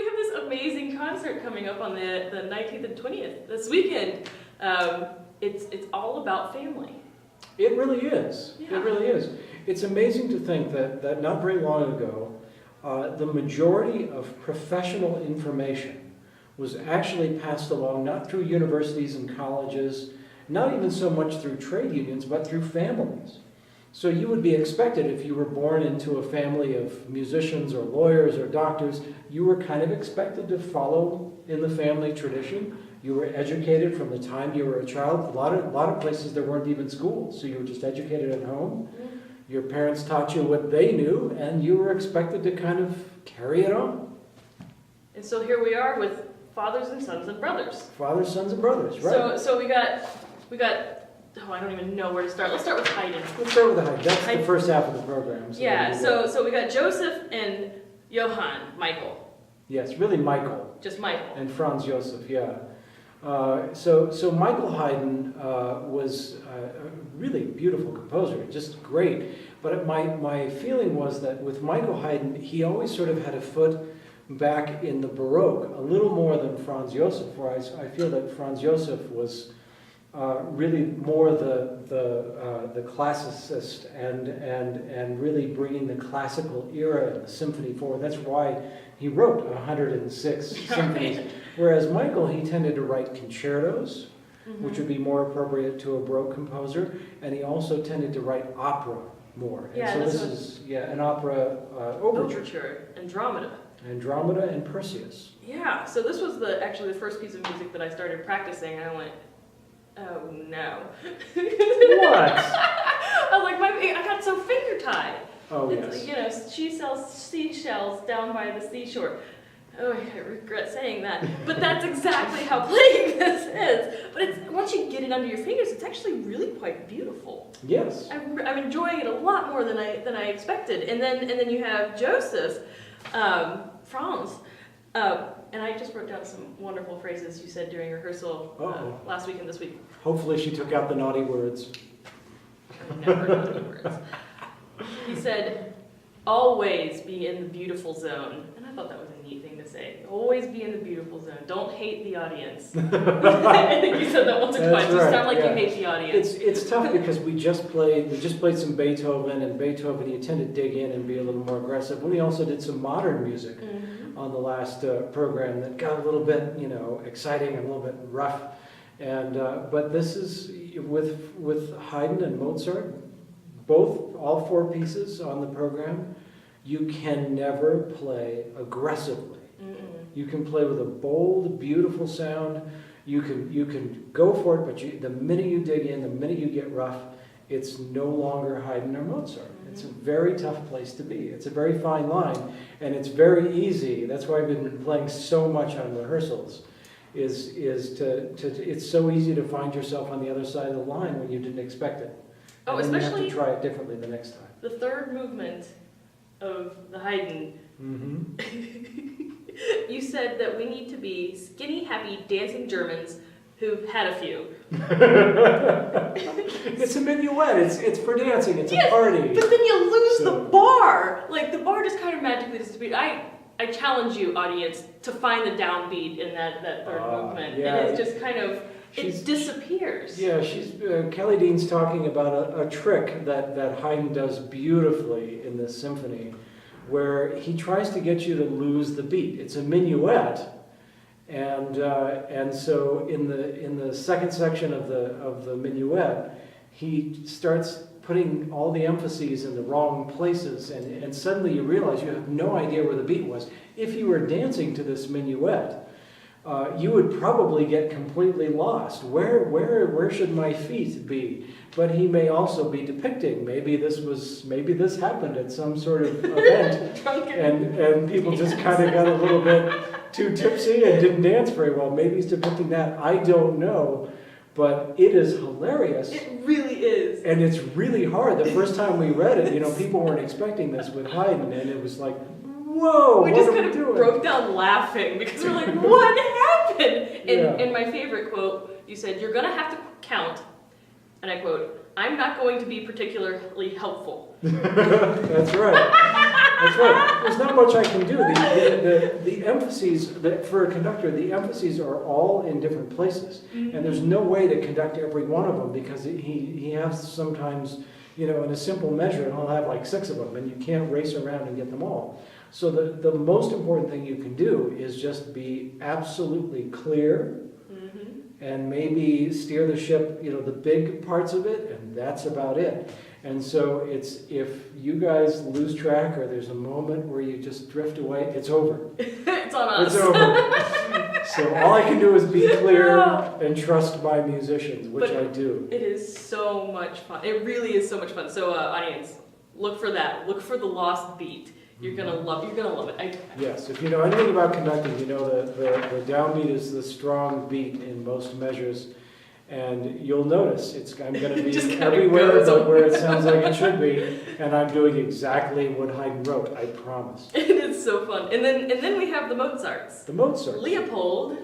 have this amazing concert coming up on the 19th and 20th this weekend. It's all about family. It really is. Yeah. It really is. It's amazing to think that not very long ago, the majority of professional information was actually passed along not through universities and colleges, not even so much through trade unions, but through families. So you would be expected, if you were born into a family of musicians or lawyers or doctors, you were kind of expected to follow in the family tradition. You were educated from the time you were a child. A lot of places there weren't even schools, so you were just educated at home. Your parents taught you what they knew, and you were expected to kind of carry it on. And so here we are with fathers and sons and brothers. Fathers, sons, and brothers, right? So we got. Oh, I don't even know where to start. Let's start with Haydn. Let's start with the Haydn. That's the first half of the program. So we got Joseph and Johann Michael. Yes, really Michael. Just Michael. And Franz Joseph, yeah. So Michael Haydn was a really beautiful composer, just great. But my feeling was that with Michael Haydn, he always sort of had a foot back in the Baroque, a little more than Franz Joseph, where I feel that Franz Joseph was really more the classicist and really bringing the classical era and the symphony forward. That's why he wrote 106 symphonies. Whereas Michael, he tended to write concertos, which would be more appropriate to a Baroque composer, and he also tended to write opera more. Yeah, and so this is an opera overture. Andromeda and Perseus. Yeah, so this was actually the first piece of music that I started practicing, and I went, oh no. What? I was like, I got so finger tied. Oh, yes. You know, she sells seashells down by the seashore. Oh, I regret saying that. But that's exactly how playing this is. But once you get it under your fingers, it's actually really quite beautiful. Yes. I'm enjoying it a lot more than I expected. And then you have Joseph, Franz. And I just wrote down some wonderful phrases you said during rehearsal last week and this week. Hopefully she took out the naughty words. Never naughty words. He said, always be in the beautiful zone. And I thought that was a neat thing to say. Always be in the beautiful zone. Don't hate the audience. I think you said that once or twice. You sound like you hate the audience. It's tough because we just played some Beethoven, and Beethoven you tend to dig in and be a little more aggressive. We also did some modern music on the last program that got a little bit, exciting and a little bit rough. And but this is with Haydn and Mozart, all four pieces on the program. You can never play aggressively. You can play with a bold, beautiful sound. You can go for it, but the minute you dig in, the minute you get rough, it's no longer Haydn or Mozart. It's a very tough place to be. It's a very fine line, and it's very easy. That's why I've been playing so much on rehearsals. It's so easy to find yourself on the other side of the line when you didn't expect it. Oh, and then especially you have to try it differently the next time. The third movement of the Haydn. You said that we need to be skinny, happy, dancing Germans who've had a few. It's a minuet. It's for dancing. It's a party. But then you lose the bar. Like the bar just kind of magically disappears. I challenge you, audience, to find the downbeat in that third movement. Yeah. And it's just kind of it disappears. Yeah, Kelly Dean's talking about a trick that Haydn does beautifully in this symphony, where he tries to get you to lose the beat. It's a minuet, and so in the second section of the minuet, he starts putting all the emphases in the wrong places, and suddenly you realize you have no idea where the beat was. If you were dancing to this minuet, you would probably get completely lost. Where should my feet be? But he may also be depicting maybe this happened at some sort of event, and people just kind of got a little bit too tipsy and didn't dance very well. Maybe he's depicting that. I don't know, but it is hilarious. It really is, and it's really hard. The first time we read it, people weren't expecting this with Haydn, and it was like, whoa, we just kind of broke down laughing because we're like, what happened? And my favorite quote, you said, you're going to have to count, and I quote, I'm not going to be particularly helpful. That's right. That's right. There's not much I can do. The emphases, for a conductor, the emphases are all in different places. And there's no way to conduct every one of them because he has sometimes, in a simple measure, he'll have like 6 of them and you can't race around and get them all. So the most important thing you can do is just be absolutely clear and maybe steer the ship, the big parts of it, and that's about it. And so if you guys lose track or there's a moment where you just drift away, it's over. It's on us. It's over. So all I can do is be clear and trust my musicians, which I do. It is so much fun. It really is so much fun. So audience, look for that. Look for the lost beat. You're gonna love it. Yes, if you know anything about conducting, you know that the downbeat is the strong beat in most measures. And you'll notice I'm going to be everywhere but where it sounds like it should be, and I'm doing exactly what Haydn wrote, I promise. It is so fun. And then we have the Mozarts. The Mozarts. Leopold,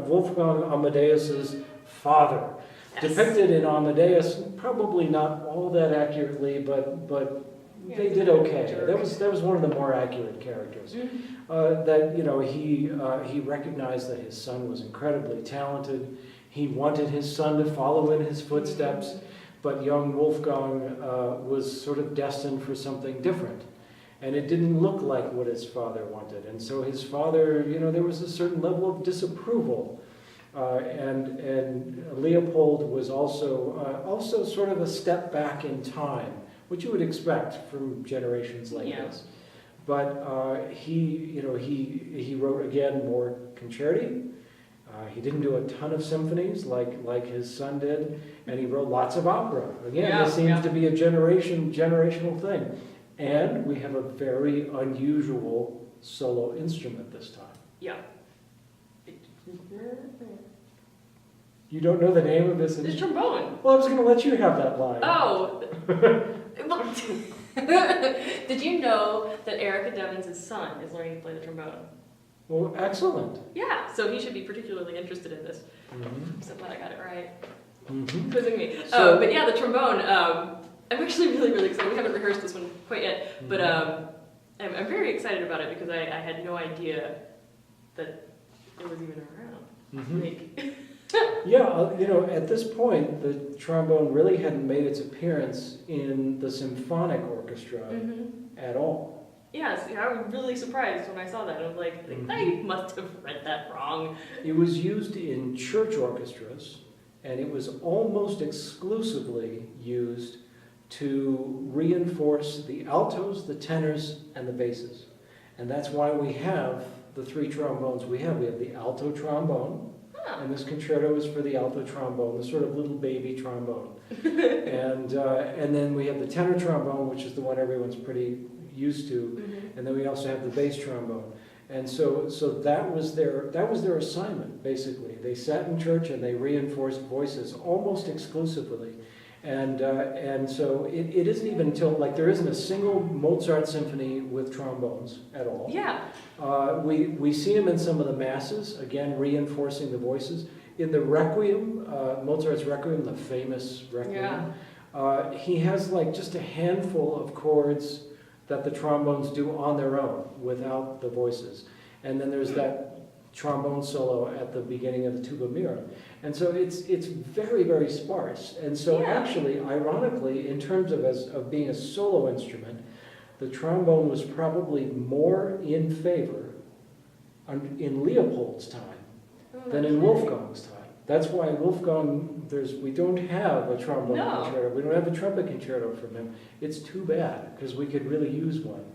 Wolfgang Amadeus's father. Yes. Depicted in Amadeus, probably not all that accurately, but they did okay. That was one of the more accurate characters. He recognized that his son was incredibly talented. He wanted his son to follow in his footsteps, but young Wolfgang was sort of destined for something different. And it didn't look like what his father wanted. And so his father, there was a certain level of disapproval. And Leopold was also sort of a step back in time, which you would expect from generations like this. But he wrote again more concerti. He didn't do a ton of symphonies like his son did, and he wrote lots of opera. Again, this seems to be a generational thing. And we have a very unusual solo instrument this time. Yeah. You don't know the name of this instrument? It's trombone. Well, I was going to let you have that line. Oh. Did you know that Erica Devins' son is learning to play the trombone? Well, excellent. Yeah, so he should be particularly interested in this. I'm so glad I got it right. Quizzing me. But yeah, the trombone. I'm actually really, really excited. We haven't rehearsed this one quite yet, but I'm very excited about it because I had no idea that it was even around. At this point, the trombone really hadn't made its appearance in the symphonic orchestra at all. Yes, I was really surprised when I saw that. I was like, I must have read that wrong. It was used in church orchestras, and it was almost exclusively used to reinforce the altos, the tenors, and the basses. And that's why we have the 3 trombones we have. We have the alto trombone, and this concerto is for the alto trombone, the sort of little baby trombone. and then we have the tenor trombone, which is the one everyone's pretty used to, and then we also have the bass trombone. And so that was their assignment, basically. They sat in church and they reinforced voices almost exclusively. And so it isn't even until, there isn't a single Mozart symphony with trombones at all. Yeah. We see him in some of the masses, again, reinforcing the voices. In the Requiem, Mozart's Requiem, the famous Requiem, he has just a handful of chords that the trombones do on their own without the voices. And then there's that trombone solo at the beginning of the Tuba Mira. And so it's very, very sparse. And so actually, ironically, in terms of being a solo instrument, the trombone was probably more in favor in Leopold's time than in Wolfgang's time. That's why Wolfgang, we don't have a trombone concerto. We don't have a trumpet concerto from him. It's too bad, because we could really use one.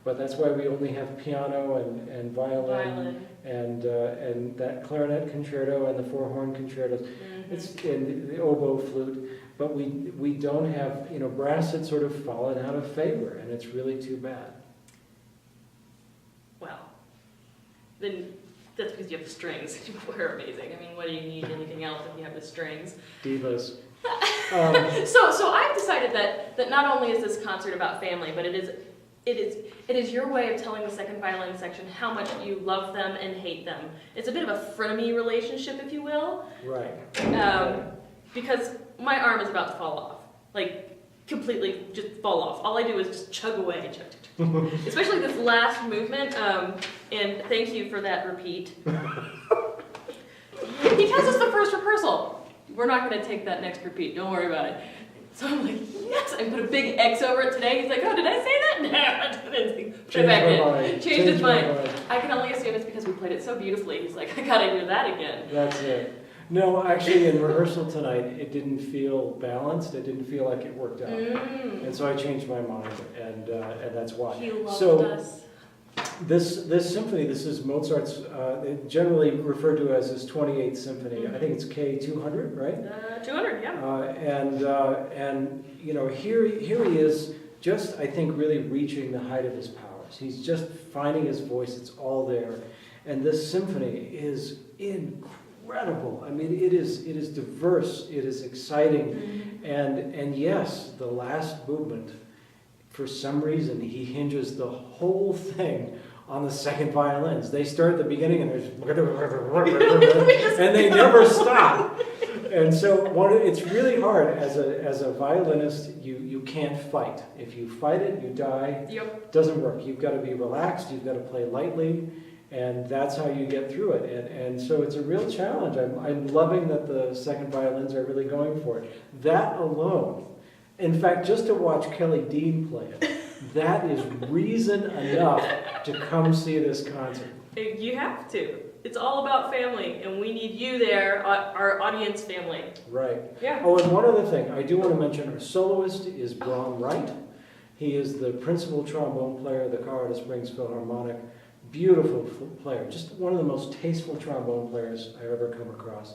But that's why we only have piano and violin. And that clarinet concerto and the 4-horn concertos. It's and the oboe flute. But we don't have, brass had sort of fallen out of favor, and it's really too bad. Well, then that's because you have the strings. We're amazing. I mean, what do you need anything else if you have the strings? Divas. So I've decided that not only is this concert about family, but it is your way of telling the second violin section how much you love them and hate them. It's a bit of a frenemy relationship, if you will. Right. Because my arm is about to fall off. completely just fall off. All I do is just chug away, chug, chug, chug. Especially this last movement. And thank you for that repeat. He tells us the first rehearsal. We're not going to take that next repeat. Don't worry about it. So I'm like, yes. I put a big X over it today. He's like, oh, did I say that? No, I didn't. Put it back in. Changed his mind. I can only assume it's because we played it so beautifully. He's like, I gotta hear that again. That's it. No, actually, in rehearsal tonight, it didn't feel balanced. It didn't feel like it worked out. And so I changed my mind, and that's why. He loved us. This symphony, this is Mozart's, generally referred to as his 28th symphony. I think it's K200, right? 200, yeah. And you know, here he is, just I think really reaching the height of his powers. He's just finding his voice. It's all there, and this symphony is incredible. I mean, it is diverse. It is exciting, and yes, the last movement. For some reason, he hinges the whole thing on the second violins. They start at the beginning and there's and they never stop. And so it's really hard as a violinist. You can't fight. If you fight it, you die. Yep. It doesn't work. You've got to be relaxed. You've got to play lightly, and that's how you get through it. And so it's a real challenge. I'm loving that the second violins are really going for it. That alone. In fact, just to watch Kelly Dean play it, that is reason enough to come see this concert. You have to. It's all about family, and we need you there, our audience family. Right. Yeah. Oh, and one other thing, I do want to mention our soloist is Braun Wright. He is the principal trombone player of the Colorado Springs Philharmonic. Beautiful player, just one of the most tasteful trombone players I've ever come across.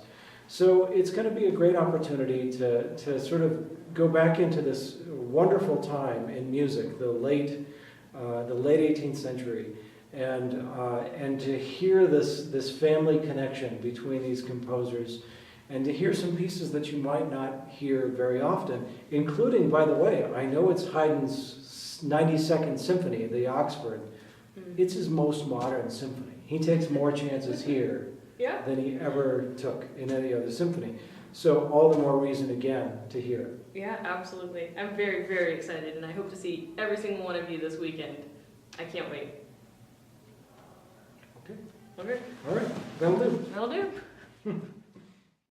So it's going to be a great opportunity to sort of go back into this wonderful time in music, the late 18th century, and to hear this family connection between these composers, and to hear some pieces that you might not hear very often, including, by the way, I know it's Haydn's 92nd Symphony, the Oxford. It's his most modern symphony. He takes more chances here than he ever took in any other symphony. So all the more reason again to hear it. Yeah, absolutely. I'm very, very excited, and I hope to see every single one of you this weekend. I can't wait. Okay. Okay. All right. That'll do. That'll do.